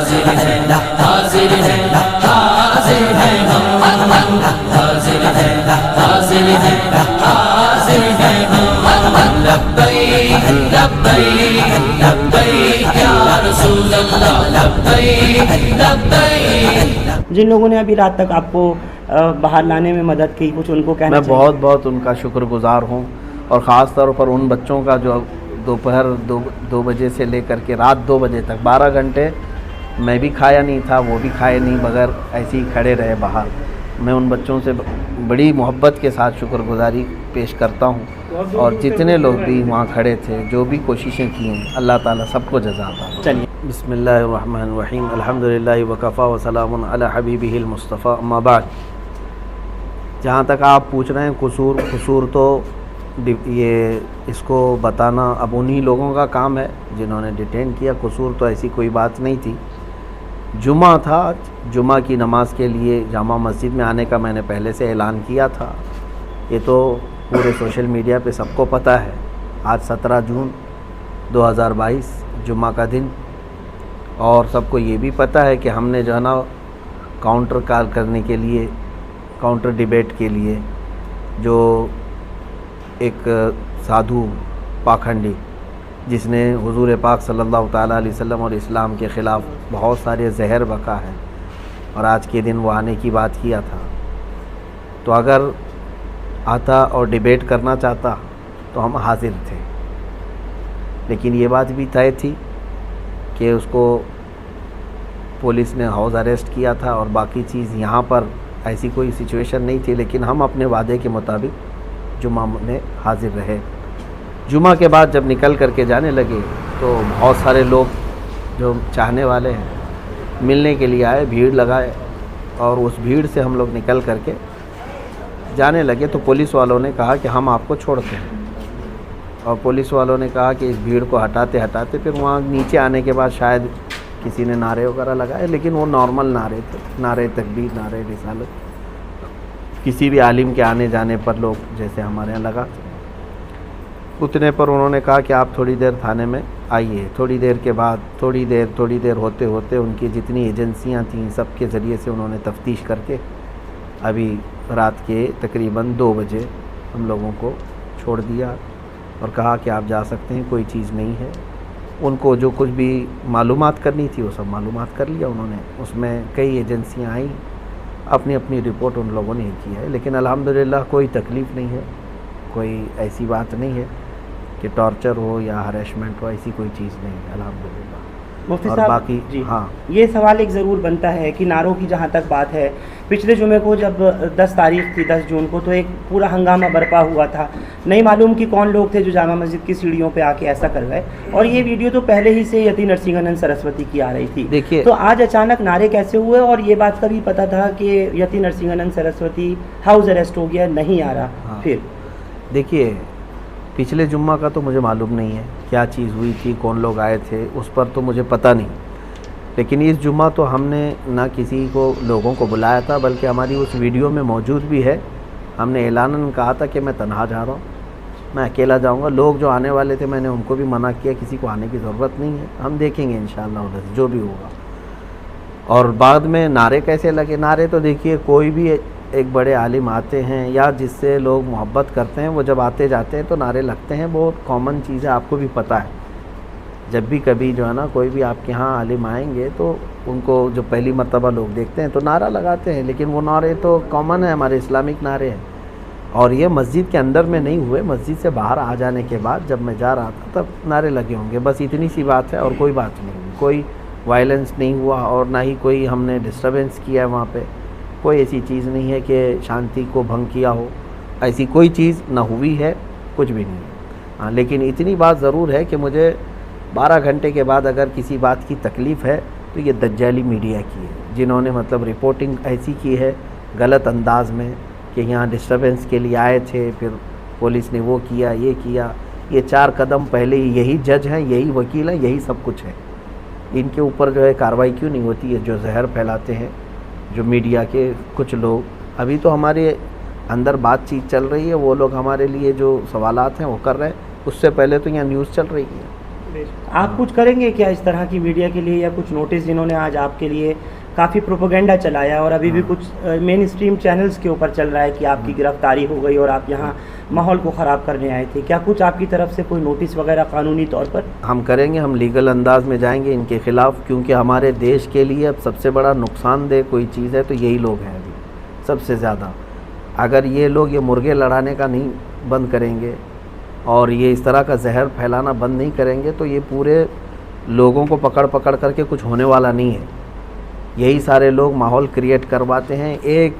हाजिर है, हाजिर है, हाजिर है हम, हाजिर है, हाजिर है, हाजिर है हम। लब्बैक लब्बैक लब्बैक या रसूल अल्लाह, लब्बैक लब्बैक। जिन लोगों ने अभी रात तक आपको बाहर लाने में मदद की, कुछ उनको कहना मैं चाहिए? बहुत बहुत उनका शुक्रगुजार हूँ, और ख़ास तौर पर उन बच्चों का जो दोपहर 2 बजे से लेकर के रात 2 बजे तक 12 घंटे मैं भी खाया नहीं था, वो भी खाए नहीं, बगैर ऐसे ही खड़े रहे बाहर। मैं उन बच्चों से बड़ी मोहब्बत के साथ शुक्रगुजारी पेश करता हूँ, और जितने लोग भी वहाँ खड़े थे, जो भी कोशिशें की हैं, अल्लाह ताला सबको जज़ा अता। चलिए, बिस्मिल्लाहिर्रहमानिर्रहीम, अल्हम्दुलिल्लाहि वकफ़ा व सलामुन अला हबीबिहिल मुस्तफ़ा, अम्मा बाद। जहाँ तक आप पूछ रहे हैं कसूर तो ये इसको बताना अब उन्हीं लोगों का काम है जिन्होंने डिटेन किया। कसूर तो ऐसी कोई बात नहीं थी। जुमा था, जुमा की नमाज़ के लिए जामा मस्जिद में आने का मैंने पहले से ऐलान किया था। ये तो पूरे सोशल मीडिया पे सबको पता है। आज 17 जून 2022 जुमा का दिन, और सबको ये भी पता है कि हमने जो है ना काउंटर कॉल करने के लिए, काउंटर डिबेट के लिए, जो एक साधु पाखंडी जिसने हुजूर पाक सल्लल्लाहु ताला अलैहि वसल्लम और इस्लाम के ख़िलाफ़ बहुत सारे जहर बका है, और आज के दिन वो आने की बात किया था। तो अगर आता और डिबेट करना चाहता तो हम हाजिर थे, लेकिन ये बात भी तय थी कि उसको पुलिस ने हाउस अरेस्ट किया था, और बाकी चीज़ यहाँ पर ऐसी कोई सिचुएशन नहीं थी। लेकिन हम अपने वादे के मुताबिक जुमा में हाजिर रहे। जुमा के बाद जब निकल करके जाने लगे तो बहुत सारे लोग जो चाहने वाले हैं मिलने के लिए आए, भीड़ लगाए, और उस भीड़ से हम लोग निकल करके जाने लगे तो पुलिस वालों ने कहा कि हम आपको छोड़ते हैं, और पुलिस वालों ने कहा कि इस भीड़ को हटाते हटाते फिर वहाँ नीचे आने के बाद शायद किसी ने नारे वगैरह लगाए, लेकिन वो नॉर्मल नारे थे, नारे तकबीर, नारे रिसालत, किसी भी आलिम के आने जाने पर लोग जैसे हमारे यहाँ लगाते। उतने पर उन्होंने कहा कि आप थोड़ी देर थाने में आइए। थोड़ी देर के बाद थोड़ी देर होते होते उनकी जितनी एजेंसियां थीं सब के ज़रिए से उन्होंने तफ्तीश करके अभी रात के तकरीबन 2 बजे हम लोगों को छोड़ दिया, और कहा कि आप जा सकते हैं, कोई चीज़ नहीं है। उनको जो कुछ भी मालूमात करनी थी वो सब मालूमात कर लिया उन्होंने। उसमें कई एजेंसियां आई, अपनी अपनी रिपोर्ट उन लोगों ने की है, लेकिन अल्हम्दुलिल्लाह कोई तकलीफ़ नहीं है, कोई ऐसी बात नहीं है कि टॉर्चर हो या हरेसमेंट हो, ऐसी कोई चीज़ नहीं है अल्हम्दुलिल्लाह। मुफ्ती और साहब बाकी जी हाँ, ये सवाल एक ज़रूर बनता है कि नारों की जहाँ तक बात है, पिछले जुमे को जब 10 तारीख थी, 10 जून को, तो एक पूरा हंगामा बरपा हुआ था। नहीं मालूम कि कौन लोग थे जो जामा मस्जिद की सीढ़ियों पे आके ऐसा कर गए, और ये वीडियो तो पहले ही से यति नरसिंहानंद सरस्वती की आ रही थी। देखिए, तो आज अचानक नारे कैसे हुए? और ये बात का भी पता था कि यति नरसिंहानंद सरस्वती हाउस अरेस्ट हो गया, नहीं आ रहा। हाँ, फिर देखिए, पिछले जुम्मा का तो मुझे मालूम नहीं है क्या चीज़ हुई थी, कौन लोग आए थे, उस पर तो मुझे पता नहीं। लेकिन इस जुम्मा तो हमने ना किसी को लोगों को बुलाया था, बल्कि हमारी उस वीडियो में मौजूद भी है। हमने ऐलानन कहा था कि मैं तन्हा जा रहा हूँ, मैं अकेला जाऊँगा। लोग जो आने वाले थे मैंने उनको भी मना किया, किसी को आने की ज़रूरत नहीं है, हम देखेंगे इंशाअल्लाह उधर से जो भी होगा। और बाद में नारे कैसे लगे? नारे तो देखिए, कोई भी एक बड़े आलिम आते हैं या जिससे लोग मोहब्बत करते हैं, वो जब आते जाते हैं तो नारे लगते हैं, बहुत कॉमन चीज़ है, आपको भी पता है। जब भी कभी जो है ना कोई भी आपके यहाँ आलिम आएंगे तो उनको जो पहली मर्तबा लोग देखते हैं तो नारा लगाते हैं, लेकिन वो नारे तो कॉमन है, हमारे इस्लामिक नारे हैं। और ये मस्जिद के अंदर में नहीं हुए, मस्जिद से बाहर आ जाने के बाद जब मैं जा रहा था तब नारे लगे होंगे, बस इतनी सी बात है और कोई बात नहीं। कोई वायलेंस नहीं हुआ और ना ही कोई हमने डिस्टर्बेंस किया है वहाँ पे। कोई ऐसी चीज़ नहीं है कि शांति को भंग किया हो, ऐसी कोई चीज़ ना हुई है, कुछ भी नहीं है। हाँ, लेकिन इतनी बात ज़रूर है कि मुझे 12 घंटे के बाद अगर किसी बात की तकलीफ़ है तो ये दज्जाली मीडिया की है, जिन्होंने मतलब रिपोर्टिंग ऐसी की है गलत अंदाज में कि यहाँ डिस्टर्बेंस के लिए आए थे, फिर पुलिस ने वो किया, ये किया। ये 4 कदम पहले ही यही जज हैं, यही वकील हैं, यही सब कुछ है। इनके ऊपर जो है कार्रवाई क्यों नहीं होती है? जो जहर फैलाते हैं जो मीडिया के कुछ लोग। अभी तो हमारे अंदर बातचीत चल रही है, वो लोग हमारे लिए जो सवालात हैं वो कर रहे हैं, उससे पहले तो यहाँ न्यूज़ चल रही है। आप कुछ करेंगे क्या इस तरह की मीडिया के लिए, या कुछ नोटिस जिन्होंने आज आपके लिए काफ़ी प्रोपेगेंडा चलाया और अभी भी कुछ मेन स्ट्रीम चैनल्स के ऊपर चल रहा है कि आपकी गिरफ्तारी हो गई और आप यहाँ माहौल को ख़राब करने आए थे, क्या कुछ आपकी तरफ से कोई नोटिस वगैरह कानूनी तौर पर? हम करेंगे, हम लीगल अंदाज में जाएंगे इनके ख़िलाफ़, क्योंकि हमारे देश के लिए अब सबसे बड़ा नुकसानदेह कोई चीज़ है तो यही लोग हैं अभी सबसे ज़्यादा। अगर ये लोग ये मुर्गे लड़ाने का नहीं बंद करेंगे और ये इस तरह का जहर फैलाना बंद नहीं करेंगे तो ये पूरे लोगों को पकड़ पकड़ करके कुछ होने वाला नहीं है। यही सारे लोग माहौल क्रिएट करवाते हैं, एक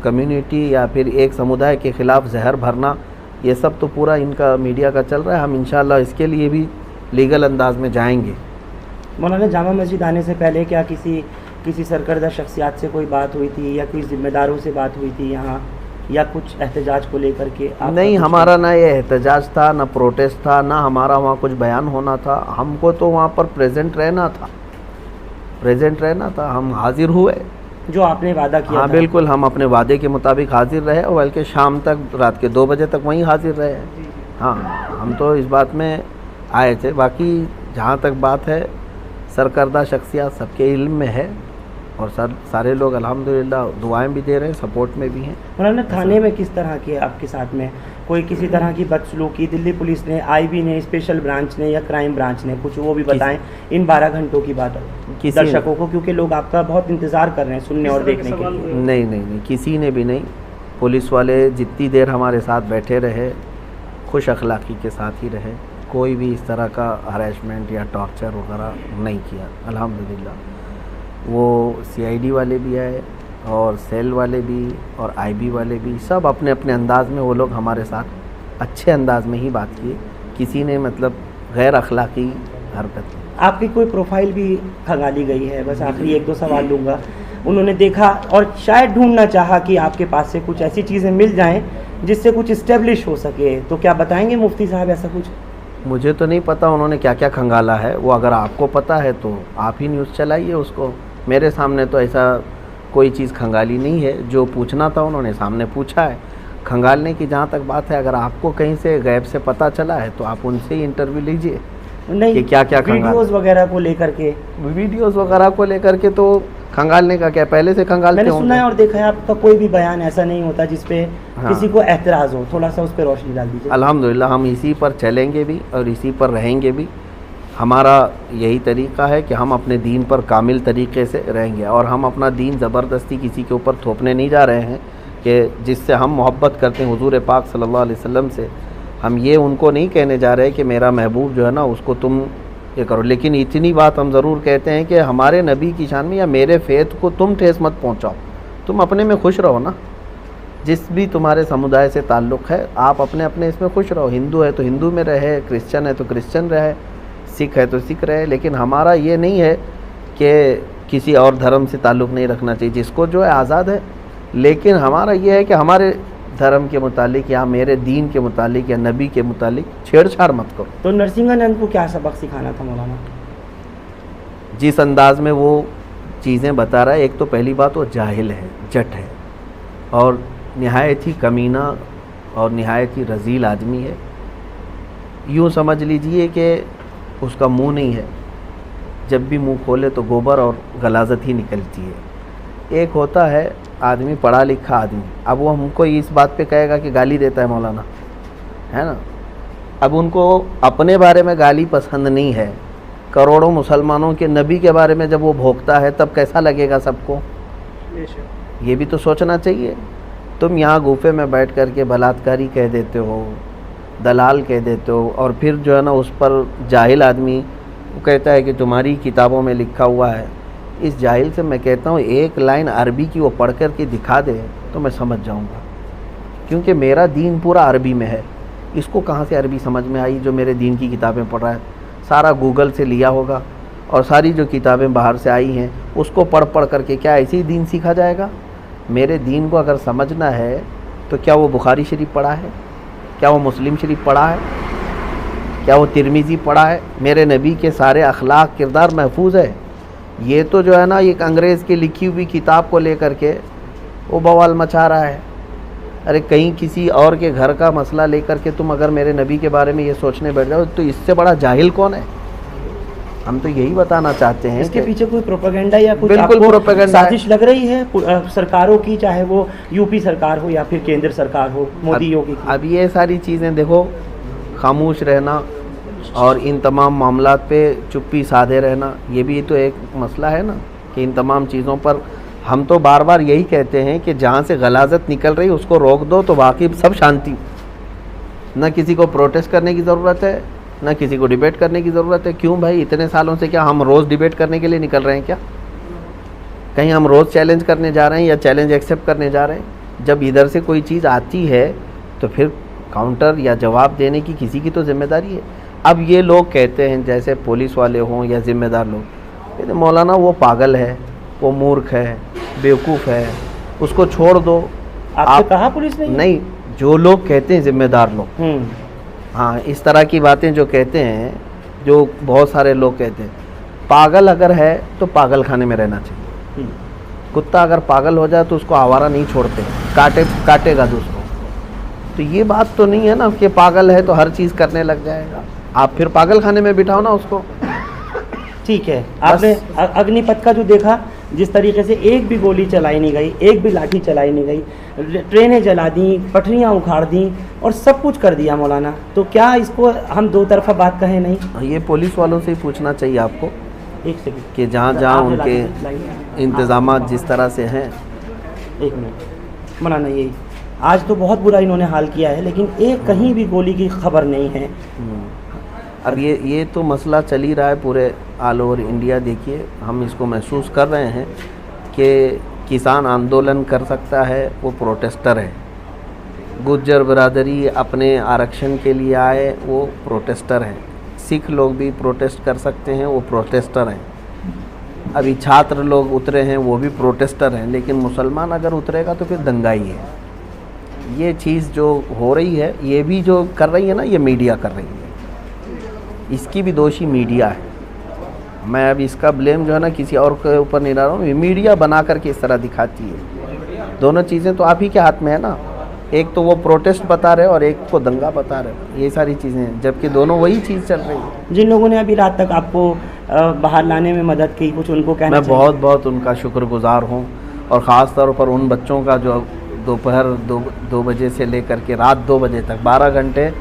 कम्युनिटी या फिर एक समुदाय के ख़िलाफ़ जहर भरना, ये सब तो पूरा इनका मीडिया का चल रहा है। हम इंशाल्लाह इसके लिए भी लीगल अंदाज में जाएंगे। मौलाना, जामा मस्जिद आने से पहले क्या किसी सरकर्दा शख्सियात से कोई बात हुई थी या कोई ज़िम्मेदारों से बात हुई थी यहाँ, या कुछ एहतजाज को लेकर के? नहीं, हमारा ना ये एहतजाज था, ना प्रोटेस्ट था, ना हमारा वहाँ कुछ बयान होना था। हमको तो वहाँ पर प्रेजेंट रहना था, हम हाजिर हुए जो आपने वादा किया। हाँ बिल्कुल, हम अपने वादे के मुताबिक हाजिर रहे और बल्कि शाम तक, रात के 2 बजे तक वहीं हाजिर रहे। हाँ, हम तो इस बात में आए थे। बाकी जहाँ तक बात है सरकर्दा शख्सियत सबके इल्म में है और सारे लोग अल्हम्दुलिल्लाह दुआएं भी दे रहे हैं, सपोर्ट में भी हैं। मौलाना, थाने में किस तरह के आपके साथ में कोई किसी तरह की बदसलूकी दिल्ली पुलिस ने, IB ने, स्पेशल ब्रांच ने या क्राइम ब्रांच ने, कुछ वो भी बताएं इन 12 घंटों की बात दर्शकों को, क्योंकि लोग आपका बहुत इंतज़ार कर रहे हैं सुनने और देखने के लिए। नहीं, किसी ने भी नहीं। पुलिस वाले जितनी देर हमारे साथ बैठे रहे खुश अखलाक़ी के साथ ही रहे, कोई भी इस तरह का हरेसमेंट या टॉर्चर वगैरह नहीं किया अल्हम्दुलिल्लाह। वो CID वाले भी आए और सेल वाले भी और IB वाले भी, सब अपने अपने अंदाज में वो लोग हमारे साथ अच्छे अंदाज में ही बात किए। किसी ने मतलब गैर अखलाक़ी हरकत। आपकी कोई प्रोफाइल भी खंगाली गई है, बस आखिरी 1-2 सवाल लूँगा। उन्होंने देखा और शायद ढूंढना चाहा कि आपके पास से कुछ ऐसी चीज़ें मिल जाएं जिससे कुछ इस्टेब्लिश हो सके, तो क्या बताएंगे मुफ्ती साहब ऐसा कुछ? मुझे तो नहीं पता उन्होंने क्या क्या खंगाला है, वो अगर आपको पता है तो आप ही न्यूज़ चलाइए उसको। मेरे सामने तो ऐसा कोई चीज़ खंगाली नहीं है, जो पूछना था उन्होंने सामने पूछा है। खंगालने की जहाँ तक बात है, अगर आपको कहीं से गैब से पता चला है तो आप उनसे ही इंटरव्यू लीजिए। नहीं कि क्या क्या वीडियोस वगैरह को लेकर के तो खंगालने का क्या, पहले से खंगालते मैंने सुना है और देखा है आपका कोई भी बयान ऐसा नहीं होता जिसपे किसी को एतराज़ हो, थोड़ा सा उस पर रोशनी डाल दीजिए। अल्हम्दुलिल्लाह हम इसी पर चलेंगे भी और इसी पर रहेंगे भी। हमारा यही तरीक़ा है कि हम अपने दीन पर कामिल तरीक़े से रहेंगे और हम अपना दीन ज़बरदस्ती किसी के ऊपर थोपने नहीं जा रहे हैं कि जिससे हम मोहब्बत करते हैं हुज़ूर पाक सल्लल्लाहु अलैहि वसल्लम से। हम ये उनको नहीं कहने जा रहे कि मेरा महबूब जो है ना उसको तुम ये करो, लेकिन इतनी बात हम ज़रूर कहते हैं कि हमारे नबी की शान में या मेरे फ़ेथ को तुम ठेस मत पहुँचाओ। तुम अपने में खुश रहो ना, जिस भी तुम्हारे समुदाय से ताल्लुक़ है आप अपने अपने इसमें खुश रहो। हिंदू है तो हिंदू में रहे, क्रिश्चियन है तो क्रिश्चियन रहे, सिख है तो सिख रहे। लेकिन हमारा ये नहीं है कि किसी और धर्म से ताल्लुक़ नहीं रखना चाहिए, जिसको जो है आज़ाद है। लेकिन हमारा ये है कि हमारे धर्म के मुतालिक या मेरे दीन के मुतालिक या नबी के मुतालिक छेड़छाड़ मत करो। तो नरसिंहानंद को क्या सबक सिखाना था मौलाना? जिस अंदाज में वो चीज़ें बता रहा है, एक तो पहली बात वो जाहिल है, जट है और निहायत ही कमीना और निहायत ही रज़ील आदमी है। यूँ समझ लीजिए कि उसका मुंह नहीं है, जब भी मुंह खोले तो गोबर और गलाजत ही निकलती है। एक होता है आदमी पढ़ा लिखा आदमी, अब वो हमको इस बात पे कहेगा कि गाली देता है मौलाना, है ना। अब उनको अपने बारे में गाली पसंद नहीं है, करोड़ों मुसलमानों के नबी के बारे में जब वो भोंकता है तब कैसा लगेगा सबको, ये भी तो सोचना चाहिए। तुम यहाँ गुफे में बैठ कर के बलात्कारी कह देते हो, दलाल कह देते हो और फिर जो है ना उस पर जाहिल आदमी वो कहता है कि तुम्हारी किताबों में लिखा हुआ है। इस जाहिल से मैं कहता हूँ एक लाइन अरबी की वो पढ़ कर के दिखा दे तो मैं समझ जाऊँगा, क्योंकि मेरा दीन पूरा अरबी में है। इसको कहाँ से अरबी समझ में आई जो मेरे दीन की किताबें पढ़ रहा है? सारा गूगल से लिया होगा और सारी जो किताबें बाहर से आई हैं उसको पढ़ पढ़ करके क्या ऐसे ही दीन सीखा जाएगा? मेरे दीन को अगर समझना है तो क्या वो बुखारी शरीफ पढ़ा है, क्या वो मुस्लिम शरीफ पढ़ा है, क्या वो तिरमिज़ी पढ़ा है? मेरे नबी के सारे अखलाक किरदार महफूज है। ये तो जो है ना एक अंग्रेज़ की लिखी हुई किताब को लेकर के वो बवाल मचा रहा है। अरे कहीं किसी और के घर का मसला लेकर के तुम अगर मेरे नबी के बारे में ये सोचने बैठ जाओ तो इससे बड़ा जाहिल कौन है। हम तो यही बताना चाहते हैं इसके पीछे कोई प्रोपेगेंडा या कुछ बिल्कुल आपको प्रोपेगेंडा है। साजिश लग रही है सरकारों की, चाहे वो यूपी सरकार हो या फिर केंद्र सरकार हो, मोदी योगी की? अब ये सारी चीज़ें देखो, खामोश रहना और इन तमाम मामलात पे चुप्पी साधे रहना, ये भी तो एक मसला है ना कि इन तमाम चीज़ों पर हम तो बार बार यही कहते हैं कि जहाँ से गलाजत निकल रही उसको रोक दो तो बाकी सब शांति। न किसी को प्रोटेस्ट करने की ज़रूरत है, न किसी को डिबेट करने की ज़रूरत है। क्यों भाई, इतने सालों से क्या हम रोज़ डिबेट करने के लिए निकल रहे हैं क्या? कहीं हम रोज़ चैलेंज करने जा रहे हैं या चैलेंज एक्सेप्ट करने जा रहे हैं? जब इधर से कोई चीज़ आती है तो फिर काउंटर या जवाब देने की किसी की तो जिम्मेदारी है। अब ये लोग कहते हैं जैसे पुलिस वाले हों या ज़िम्मेदार लोग, कहते मौलाना वो पागल है, वो मूर्ख है, बेवकूफ़ है, उसको छोड़ दो। आपसे कहा पुलिस ने? नहीं, जो लोग कहते हैं ज़िम्मेदार लोग, हाँ, इस तरह की बातें जो कहते हैं, जो बहुत सारे लोग कहते हैं, पागल अगर है तो पागल खाने में रहना चाहिए। कुत्ता अगर पागल हो जाए तो उसको आवारा नहीं छोड़ते, काटेगा दूसरों। तो ये बात तो नहीं है ना कि पागल है तो हर चीज़ करने लग जाएगा। आप फिर पागल खाने में बिठाओ ना उसको। ठीक है, आपने अग्निपथ का जो देखा, जिस तरीके से एक भी गोली चलाई नहीं गई, एक भी लाठी चलाई नहीं गई, ट्रेनें जला दी, पटरियां उखाड़ दी और सब कुछ कर दिया मौलाना, तो क्या इसको हम दो तरफा बात कहें नहीं? ये पुलिस वालों से ही पूछना चाहिए आपको एक सेकंड कि जहाँ जहाँ उनके इंतज़ामात जिस तरह से हैं। एक मिनट मौलाना, यही आज तो बहुत बुरा इन्होंने हाल किया है, लेकिन एक कहीं भी गोली की खबर नहीं है। अब ये तो मसला चल ही रहा है पूरे ऑल ओवर इंडिया। देखिए, हम इसको महसूस कर रहे हैं कि किसान आंदोलन कर सकता है, वो प्रोटेस्टर है। गुज्जर बिरादरी अपने आरक्षण के लिए आए, वो प्रोटेस्टर हैं। सिख लोग भी प्रोटेस्ट कर सकते हैं, वो प्रोटेस्टर हैं। अभी छात्र लोग उतरे हैं, वो भी प्रोटेस्टर हैं। लेकिन मुसलमान अगर उतरेगा तो फिर दंगाई है। ये चीज़ जो हो रही है, ये भी जो कर रही है ना, ये मीडिया कर रही है। इसकी भी दोषी मीडिया है। मैं अब इसका ब्लेम जो है ना किसी और के ऊपर नहीं डाल रहा हूँ, मीडिया बना करके इस तरह दिखाती है। दोनों चीज़ें तो आप ही के हाथ में है ना, एक तो वो प्रोटेस्ट बता रहे और एक को दंगा बता रहे, ये सारी चीज़ें, जबकि दोनों वही चीज़ चल रही है। जिन लोगों ने अभी रात तक आपको बाहर लाने में मदद की, कुछ उनको कहना मैं बहुत बहुत उनका शुक्रगुजार हूँ, और ख़ास तौर पर उन बच्चों का जो दोपहर 2 बजे से लेकर के रात 2 बजे तक 12 घंटे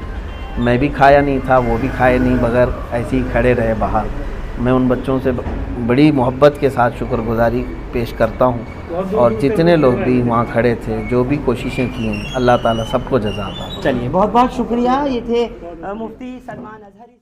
मैं भी खाया नहीं था, वो भी खाए नहीं, बगैर ऐसे ही खड़े रहे बाहर। मैं उन बच्चों से बड़ी मोहब्बत के साथ शुक्रगुजारी पेश करता हूँ, और जितने लोग भी वहाँ खड़े थे, जो भी कोशिशें की हैं, अल्लाह ताला सबको जज़ा अता। चलिए, बहुत बहुत शुक्रिया। ये थे मुफ्ती सलमान अजहरी।